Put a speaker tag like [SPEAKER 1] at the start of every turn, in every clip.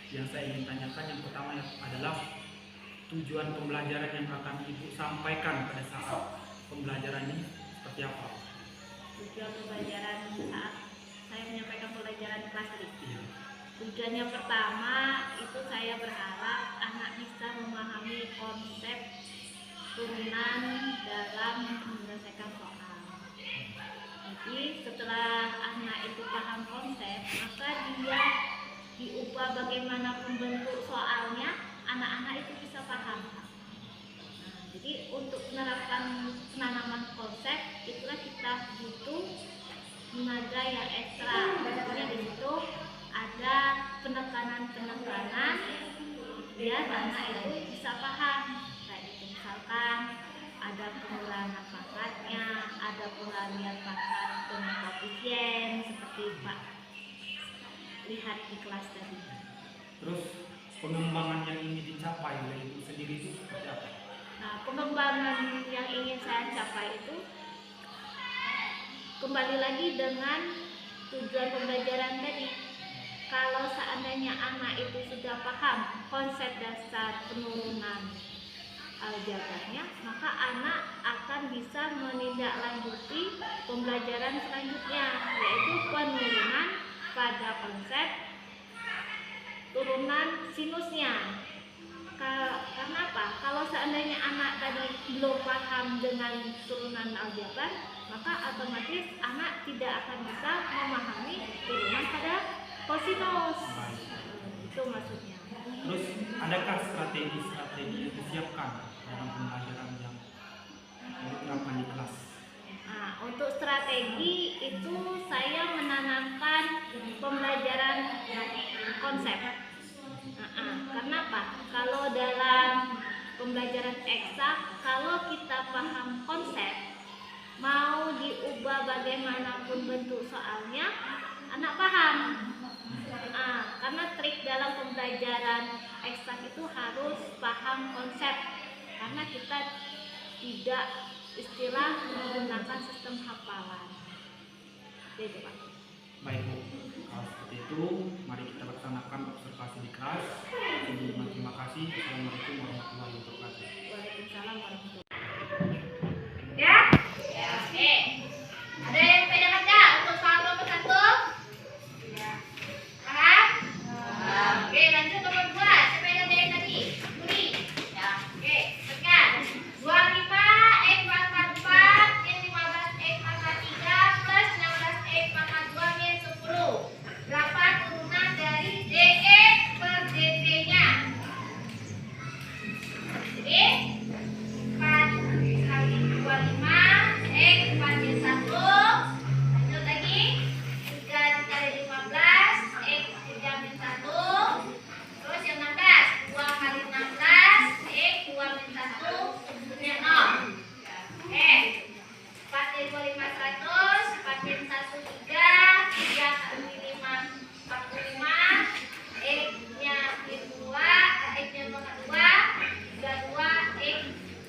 [SPEAKER 1] Yang saya ingin tanyakan yang pertama adalah tujuan pembelajaran yang akan Ibu sampaikan pada saat pembelajaran ini seperti apa?
[SPEAKER 2] Tujuan pembelajaran saat saya menyampaikan pembelajaran kelas ini.
[SPEAKER 1] Iya.
[SPEAKER 2] Tujuannya pertama itu saya berharap anak bisa memahami konsep turunan dalam menyelesaikan soal. Jadi setelah anak itu paham konsep, maka dia diubah bagaimana membentuk soalnya, anak-anak itu bisa paham. Nah, jadi untuk penanaman konsep itulah kita butuh tenaga yang ekstra. Tentunya di situ ada penekanan biar anak itu bisa paham. Kayak itu misalkan ada penguraian pangkatnya, ada pengalihan pangkat dengan koefisien seperti Pak lihat di kelas tadi.
[SPEAKER 1] Terus pengembangan yang ingin dicapai oleh Ibu sendiri itu seperti apa?
[SPEAKER 2] Nah, pengembangan yang ingin saya capai itu kembali lagi dengan tujuan pembelajaran tadi. Kalau seandainya anak itu sudah paham konsep dasar penurunan aljabarnya, maka anak akan bisa menindaklanjuti pembelajaran selanjutnya, yaitu penurunan pada konsep turunan sinusnya. Karena apa? Kalau seandainya anak tadi belum paham dengan turunan aljabar, maka otomatis anak tidak akan bisa memahami turunan pada kosinus. Itu maksudnya.
[SPEAKER 1] Terus adakah strategi yang disiapkan dalam pembelajaran yang diterapkan di kelas?
[SPEAKER 2] Nah, untuk strategi itu saya menanamkan pembelajaran konsep. Karena apa? Kalau dalam pembelajaran eksak, kalau kita paham konsep, mau diubah bagaimanapun bentuk soalnya, anak paham. Karena trik dalam pembelajaran eksak itu harus paham konsep, karena kita tidak istilah menggunakan sistem hafalan. Itu Pak.
[SPEAKER 1] Baik Bu, kalau seperti itu mari kita laksanakan observasi di kelas. Terima kasih. Assalamualaikum warahmatullahi wabarakatuh.
[SPEAKER 2] Waalaikumsalam warahmatullahi wabarakatuh.
[SPEAKER 3] Ya? Ya. Ada yang pegang aja untuk soal nomor 1? Ya. Paham? Paham. Oke, lanjut nomor 2. Siapa yang dari tadi? Budi. Ya. Oke, tekan. 25 X pangkat 4 min 15 X pangkat 3 plus 16 X pangkat 2 min 10. Berapa turunan dari DE per DT-nya? Jadi 4 kali 25 X 4 min 1. Lanjut lagi 3 dikali 15 X 3 min 1. Terus yang 16 2 kali 16 X 2 min 1 punya 0. 4 kali 25 100 4 min 1 3 3 kali 5 45 X nya min 2 X nya pangkat 2 32 X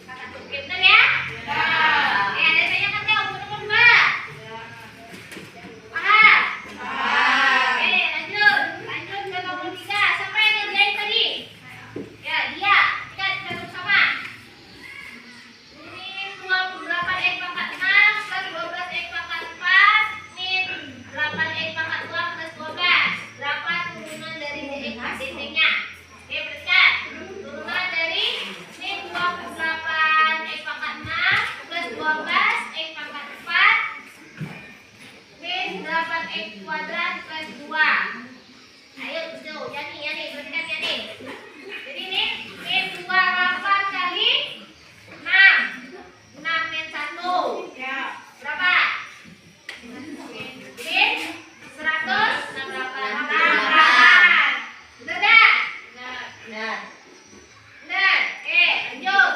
[SPEAKER 3] pangkat 2. Oke, betul ya? Ya. Oke, ada yang tanyakan nggak untuk nomor 2? Paham? Paham. Oke, lanjut ke nomor 3. Siapa yang ngerjain tadi? Ya, dia. Kita bersama. Min 28 X pangkat 6 plus 12 X pangkat 4 min 8 X pangkat 2 plus 12. Berapa turunan dari DX DT-nya? Oke, perhatikan. Turunan dari min 28 X pangkat 6 plus 12 X pangkat 4 min 8 X kuadrat plus 2. Ayo, tuh, Yani, perhatikan Yani. Jadi ini min 28 kali 6 min 1. Ya. Berapa? Min 100 68. Benar enggak? Benar. Benar. Lanjut.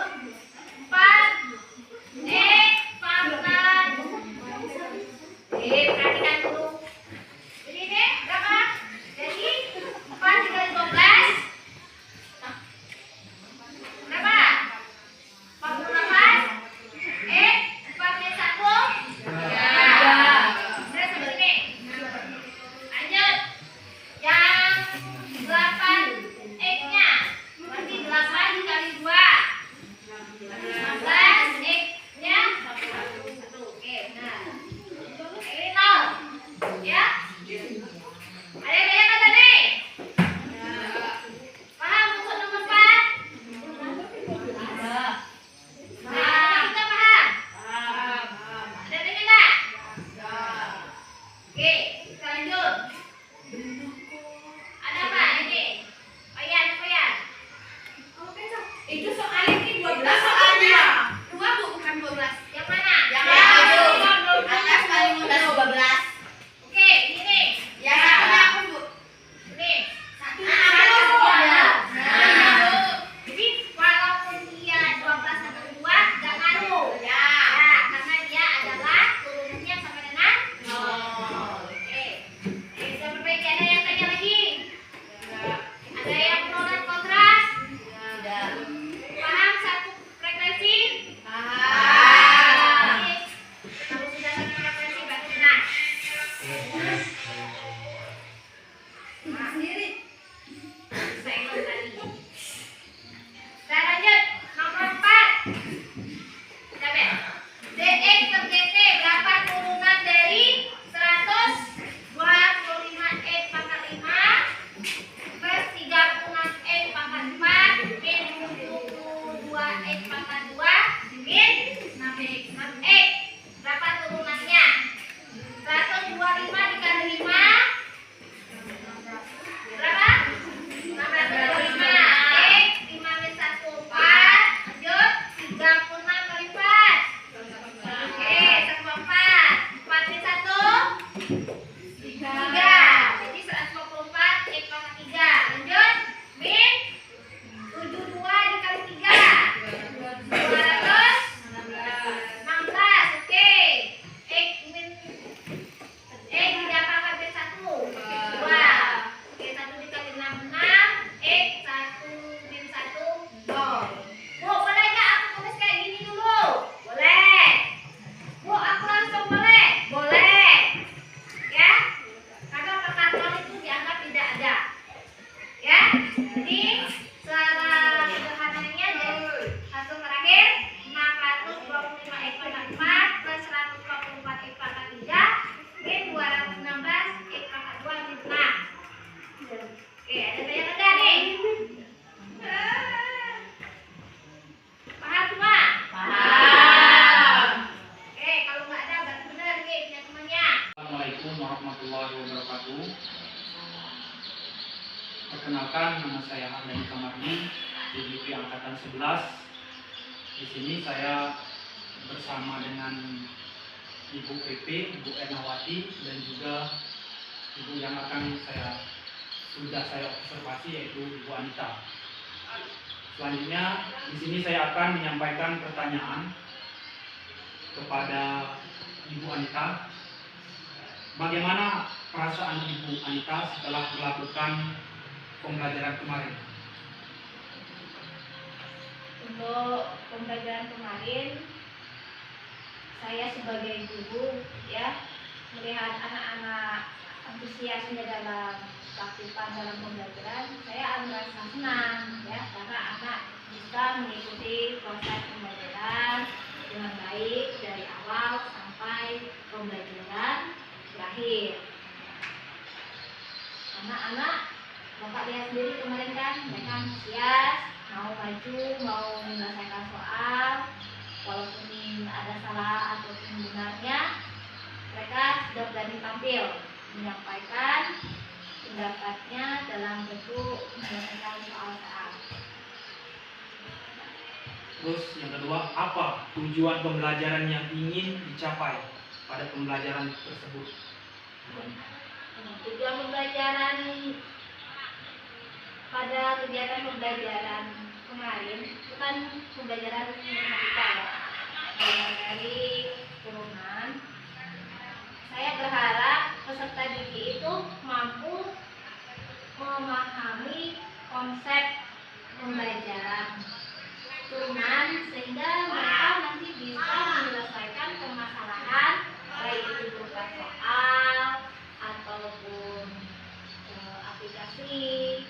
[SPEAKER 3] 4 X pangkat. Perhatikan dulu. Jadi ini berapa? Jadi 4 dikali 12 berapa? 48 X 4 min 1. Ya. Sudah sampai sini. Lanjut. Yang 8 Oke, kita lanjut. Ada apa ini? Payan.
[SPEAKER 4] Itu soalnya ini 12 soalnya. 2 Bu, bukan 12.
[SPEAKER 3] Yang mana?
[SPEAKER 4] Yang
[SPEAKER 3] Atas paling mudah 12. Oke, ini.
[SPEAKER 4] Yang satunya apa Bu?
[SPEAKER 3] Ini.
[SPEAKER 4] Satu.
[SPEAKER 3] Jadi walaupun dia 12 atau 2, jangan ngaruh.
[SPEAKER 4] Ya.
[SPEAKER 3] Ya, karena dia adalah turunannya sama dengan
[SPEAKER 4] Oh.
[SPEAKER 3] Oke. Kita perbaiki. Ada yang tanya lagi? Ada yang pro dan kontra?
[SPEAKER 4] Tidak.
[SPEAKER 3] Paham satu frekuensi?
[SPEAKER 4] Paham.
[SPEAKER 3] Oke. Kalau sudah satu frekuensi baru benar.
[SPEAKER 4] Sendiri.
[SPEAKER 3] Saya ingat tadi. Kita lanjut. Nomor 4. Coba. DX per GT berapa turunan dari 125X pangkat 5 plus 36X pangkat 4 min 72X pangkat 2 min 6X. Berapa turunannya? 125 dikali 5 berapa? 625 X 5 min 1 4 lanjut 36 kali 4 oke 104 4 min 1 3 jadi 124 X pangkat 3 lanjut min 72 dikali 3 216 oke X min X 3 pangkat min 1 2 oke 1 dikali 6 X 1 min 1 0 Bu boleh nggak aku tulis kayak gini dulu? Boleh Bu aku langsung boleh ya karena perkatuan itu dianggap tidak ada ya jadi secara sederhananya dari hasil terakhir 625 X pangkat 4 plus 124 X pangkat 3 min 216 X pangkat 2 min 6 oke ada banyak ada nih paham semua?
[SPEAKER 4] Paham.
[SPEAKER 3] Oke kalau nggak ada berarti benar nih punya temannya.
[SPEAKER 1] Assalamualaikum warahmatullahi wabarakatuh. Perkenalkan, nama saya Hamdan Kamardi, DJP Angkatan 11. Di sini saya bersama dengan Ibu PP, Ibu Ernawati, dan juga Ibu yang akan sudah saya observasi yaitu Ibu Anita. Selanjutnya di sini saya akan menyampaikan pertanyaan kepada Ibu Anita. Bagaimana perasaan Ibu Anita setelah melakukan pembelajaran kemarin?
[SPEAKER 2] Untuk pembelajaran kemarin, saya sebagai guru ya melihat anak-anak antusiasnya dalam keaktifan dalam pembelajaran, saya merasa senang ya karena anak bisa mengikuti proses pembelajaran dengan baik dari awal sampai pembelajaran berakhir. Anak-anak Bapak lihat sendiri kemarin kan mereka antusias, mau maju, mau menyelesaikan soal, walaupun ada salah ataupun benarnya, mereka sudah berani tampil menyampaikan pendapatnya dalam bentuk menyelesaikan soal-soal.
[SPEAKER 1] Terus yang kedua, apa tujuan pembelajaran yang ingin dicapai pada pembelajaran tersebut?
[SPEAKER 2] Tujuan pembelajaran pada kegiatan pembelajaran kemarin itu kan pembelajaran matematika ya, mulai dari turunan. Saya berharap peserta didik itu mampu memahami konsep pembelajaran turunan sehingga mereka nanti bisa menyelesaikan permasalahan baik itu berupa soal ataupun aplikasi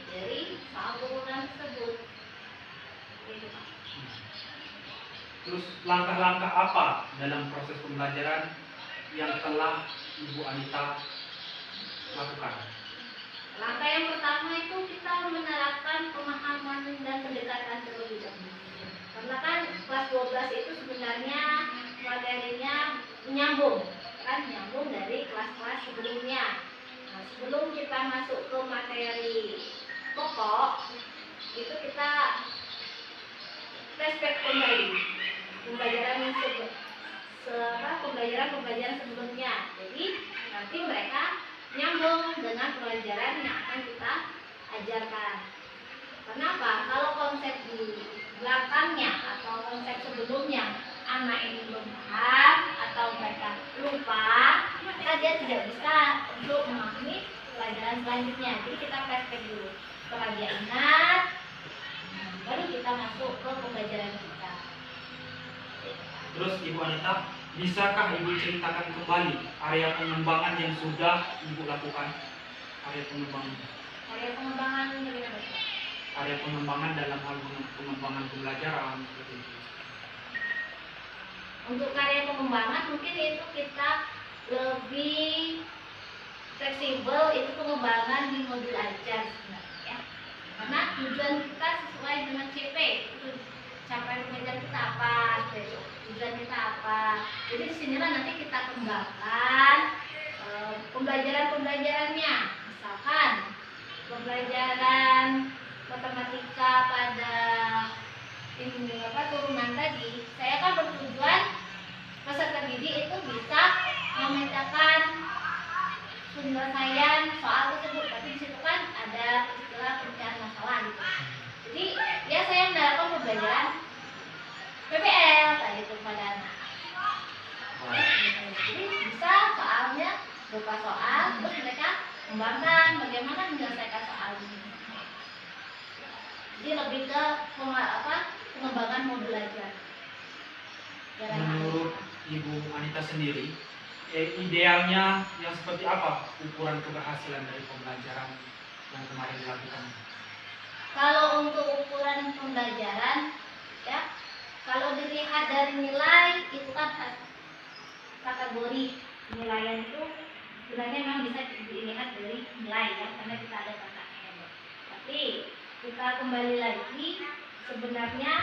[SPEAKER 2] dari soal turunan tersebut. Gitu, Pak.
[SPEAKER 1] Terus langkah-langkah apa dalam proses pembelajaran yang telah Ibu Anita lakukan?
[SPEAKER 2] Langkah yang pertama itu kita menerapkan pemahaman dan pendekatan terlebih dahulu. Karena kan kelas 12 itu sebenarnya materinya menyambung akan nyambung dari kelas-kelas sebelumnya. Nah, sebelum kita masuk ke materi pokok, itu kita flashback kembali pembelajaran sebelumnya. Jadi nanti mereka nyambung dengan pelajaran yang akan kita ajarkan. Kenapa? Kalau konsep di belakangnya atau konsep sebelumnya anak ini belum paham atau mereka lupa, maka dia tidak bisa untuk memahami pelajaran selanjutnya. Jadi kita flashback dulu. Setelah dia ingat, baru kita masuk ke pembelajaran kita.
[SPEAKER 1] Terus Ibu Anita, bisakah Ibu ceritakan kembali area pengembangan yang sudah Ibu lakukan? Area pengembangan
[SPEAKER 2] Bagaimana?
[SPEAKER 1] area pengembangan dalam hal pengembangan pembelajaran seperti itu.
[SPEAKER 2] Untuk karya pengembangan mungkin itu kita lebih fleksibel, itu pengembangan di modul ajar sebenarnya ya. Karena tujuan kita sesuai dengan CP, itu capaian pelajaran kita apa, tujuan kita apa. Jadi disinilah nanti kita kembangkan pembelajarannya. Misalkan pembelajaran matematika pada turunan tadi, saya kan bertujuan peserta didik itu bisa memecahkan penyelesaian soal tersebut. Tapi di situ kan ada istilah pemecahan masalah gitu. Jadi ya saya menerapkan pembelajaran PBL tadi itu pada anak. Jadi bisa soalnya berupa soal, terus mereka kembangkan bagaimana menyelesaikan soal ini. Jadi lebih ke pengembangan modul aja.
[SPEAKER 1] Menurut Ibu Anita sendiri, idealnya yang seperti apa ukuran keberhasilan dari pembelajaran yang kemarin dilakukan?
[SPEAKER 2] Kalau untuk ukuran pembelajaran, ya, kalau dilihat dari nilai itu kan kategori penilaian itu sebenarnya memang bisa dilihat dari nilai ya, karena kita ada KKN. Tapi kita kembali lagi, sebenarnya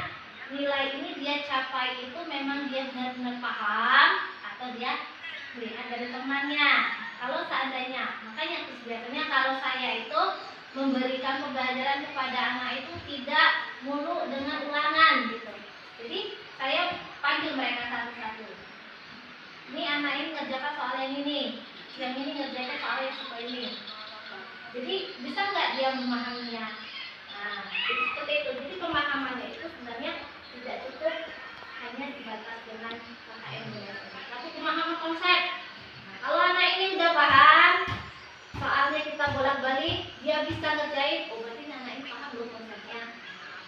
[SPEAKER 2] nilai ini dia capai itu memang dia benar-benar paham atau dia melihat dari temannya. Kalau seandainya, makanya biasanya kalau saya itu memberikan pembelajaran kepada anak itu tidak mulu dengan ulangan gitu. Jadi saya panggil mereka satu-satu. Ini anak ini ngerjakan soal yang ini ngerjakan soal yang seperti ini. Jadi bisa nggak dia memahaminya? Nah, jadi seperti itu. Jadi pemahamannya itu sebenarnya tidak cukup hanya dibatas dengan KKN tapi pemahaman konsep. Nah, kalau anak ini udah paham, soalnya kita bolak-balik, dia bisa ngerjain. Oh berarti anak ini paham belum konsepnya?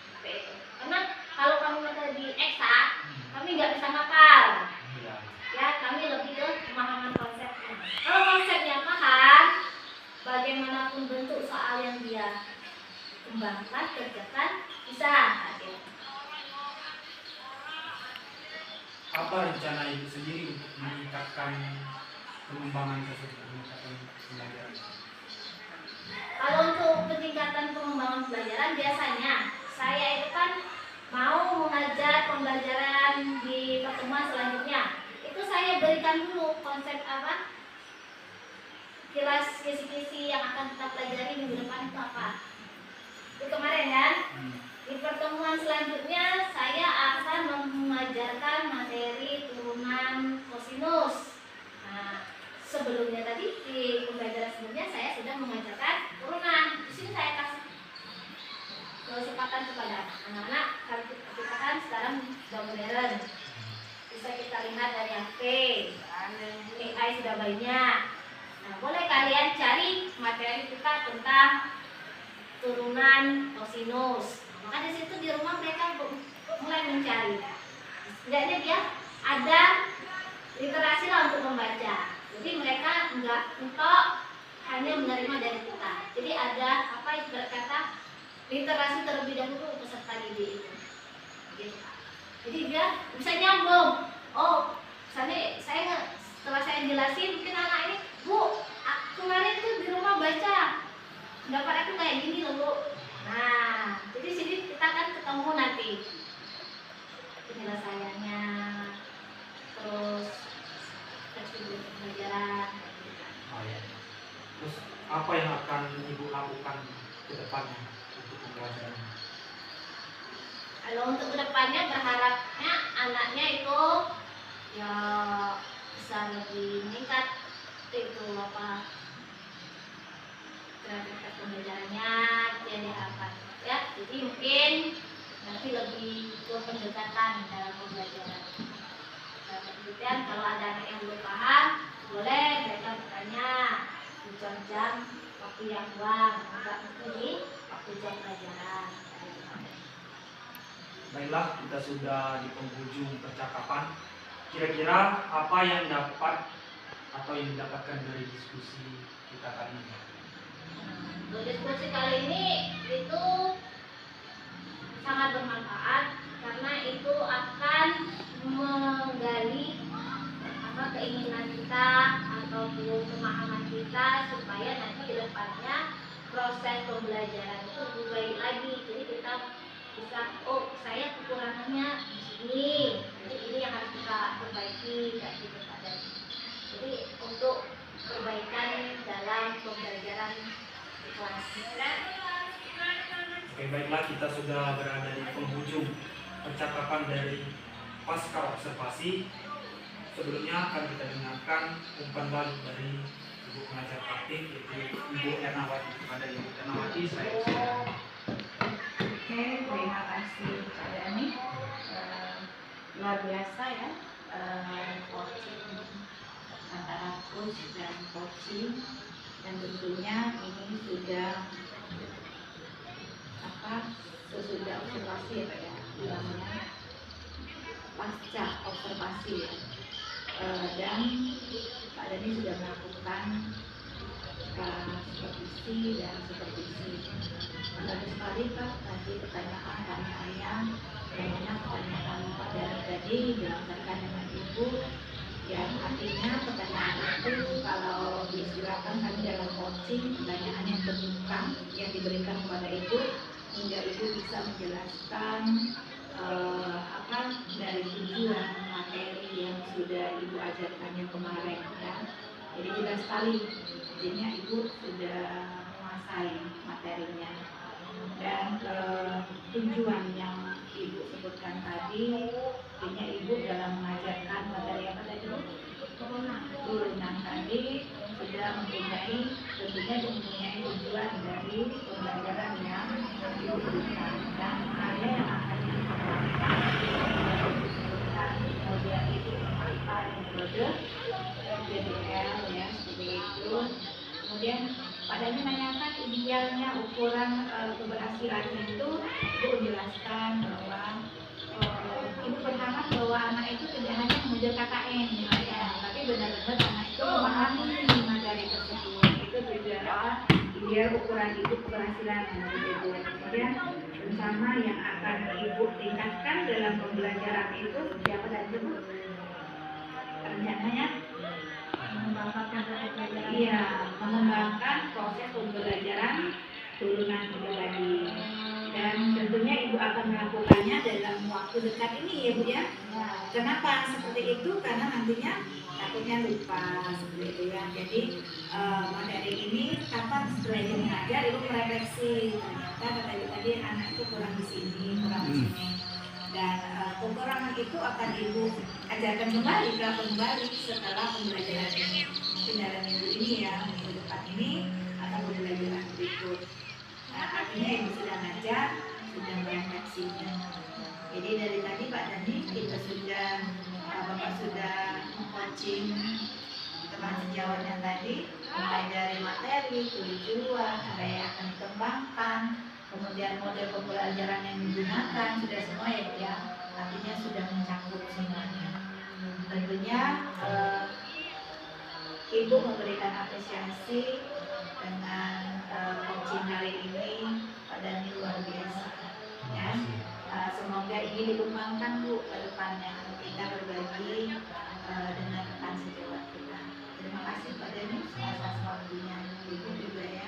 [SPEAKER 2] Seperti itu. Karena kalau kamu di eksa, kami nggak bisa ngapal. Ya, kami lebih ke pemahaman konsepnya. Kalau konsepnya paham, bagaimanapun bentuk soal yang dia kembangkan, kerjakan, bisa.
[SPEAKER 1] Apa rencana Ibu sendiri untuk meningkatkan pengembangan tersebut, meningkatkan pembelajaran?
[SPEAKER 2] Kalau untuk peningkatan pengembangan pembelajaran, biasanya saya itu kan mau mengajar pembelajaran di pertemuan selanjutnya. Itu saya berikan dulu konsep apa, kilas kisi-kisi yang akan kita pelajari minggu depan itu apa. Itu kemarin kan. Di pertemuan selanjutnya saya akan mengajarkan materi turunan kosinus. Nah, sebelumnya tadi di pembelajaran sebelumnya saya sudah mengajarkan turunan. Di sini saya kasih kesempatan kepada anak-anak, kalau kita kan sekarang sudah modern. Bisa kita lihat dari HP, AI sudah banyak. Nah, boleh kalian cari materi kita tentang turunan kosinus. Maka di situ di rumah mereka mulai mencari. Setidaknya dia ada literasi lah untuk membaca. Jadi mereka enggak untuk hanya menerima dari kita. Jadi ada apa ibarat kata literasi terlebih dahulu peserta didik itu. Gitu. Jadi dia bisa nyambung. Oh, misalnya setelah saya jelasin, mungkin anak ini, Bu, kemarin tuh di rumah baca, pendapat aku kayak gini loh Bu. Nah, jadi sini kita akan ketemu nanti penyelesaiannya, terus fleksibilitas
[SPEAKER 3] pembelajaran.
[SPEAKER 1] Oh, ya. Terus apa yang akan Ibu lakukan ke depannya untuk pembelajaran?
[SPEAKER 3] Kalau untuk kedepannya berharapnya anaknya itu ya bisa lebih meningkat itu apa kreativitas pembelajarannya yang diharapkan ya. Jadi mungkin nanti lebih ke pendekatan dalam pembelajaran. Kemudian kalau ada anak yang belum paham boleh mereka bertanya di jam-jam waktu yang luang, enggak mesti di waktu jam pelajaran.
[SPEAKER 1] Baiklah, kita sudah di penghujung percakapan. Kira-kira apa yang dapat atau yang didapatkan dari diskusi kita kali ini?
[SPEAKER 3] Untuk diskusi kali ini itu sangat bermanfaat karena itu akan menggali keinginan kita ataupun pemahaman kita supaya nanti ke depannya proses pembelajaran itu lebih baik lagi. Jadi kita bisa, oh saya kekurangannya di sini, jadi ini yang harus kita perbaiki kayak gitu Pak. Jadi untuk perbaikan dalam pembelajaran di kelas.
[SPEAKER 1] Oke, baiklah, kita sudah berada di penghujung percakapan dari pasca observasi. Sebelumnya akan kita dengarkan umpan balik dari Ibu pengajar praktik, yaitu Ibu Ernawati. Kepada Ibu Ernawati, saya persilakan.
[SPEAKER 5] Oke, terima kasih Pak Dani. Luar biasa ya, coaching antara coach dan coaching, dan tentunya ini sudah sesudah observasi ya Pak ya, namanya pasca observasi ya. Dan Pak Dani sudah melakukan supervisi dan supervisi. Bagus sekali Pak, tadi pertanyaan bagaimana pertanyaan Pak Dani tadi dilaksanakan dengan Ibu, yang artinya pertanyaan itu kalau diistilahkan kami dalam coaching, pertanyaan yang terbuka yang diberikan kepada Ibu hingga Ibu bisa menjelaskan dari tujuan materi yang sudah Ibu ajarkan yang kemarin ya. Jadi jelas sekali, artinya Ibu sudah menguasai materinya. Dan tujuan yang Ibu sebutkan tadi, artinya Ibu dalam mengajarkan materi apa tadi? Turunan tadi sudah mempunyai, tentunya mempunyai tujuan dari pembelajaran yang Ibu berikan, dan ada yang akan kemudian Ibu memakai metode JDL ya, seperti itu. Kemudian padanya menanyakan idealnya ukuran keberhasilannya itu, Ibu menjelaskan bahwa Ibu berharap bahwa anak itu tidak hanya mengejar KKN ya, tapi benar-benar anak itu memahami materi tersebut. Itu tujuan ideal ukuran Ibu keberhasilan menurut Ibu. Kemudian rencana yang akan Ibu tingkatkan dalam pembelajaran itu seperti apa tadi Bu? Rencananya mengembangkan proses pembelajaran turunan itu tadi, dan tentunya Ibu akan melakukannya dalam waktu dekat ini ya Bu ya. Kenapa seperti itu? Karena nantinya takutnya lupa seperti itu ya. Jadi materi ini kapan setelah Ibu mengajar Ibu merefleksi, ternyata kata Ibu tadi anak itu kurang di sini, kurang di sini, dan kekurangan itu akan Ibu ajarkan kembali setelah pembelajaran ini. Dalam minggu ini ya, minggu depan ini atau pembelajaran berikut. Nah, artinya Ibu sudah ngajar, sudah merefleksinya. Jadi dari tadi Pak Dani kita sudah, Bapak sudah coaching teman sejawatnya tadi, mulai dari materi, tujuan, area yang akan dikembangkan, kemudian model pembelajaran yang digunakan, sudah semua ya Bu ya. Artinya sudah mencakup semuanya. Tentunya Ibu memberikan apresiasi dengan coaching hari ini pada luar biasa ya. Semoga ini dikembangkan Bu ke depannya, kita berbagi dengan rekan sejawat kita. Terima kasih Pak Dani atas waktunya Ibu juga ya.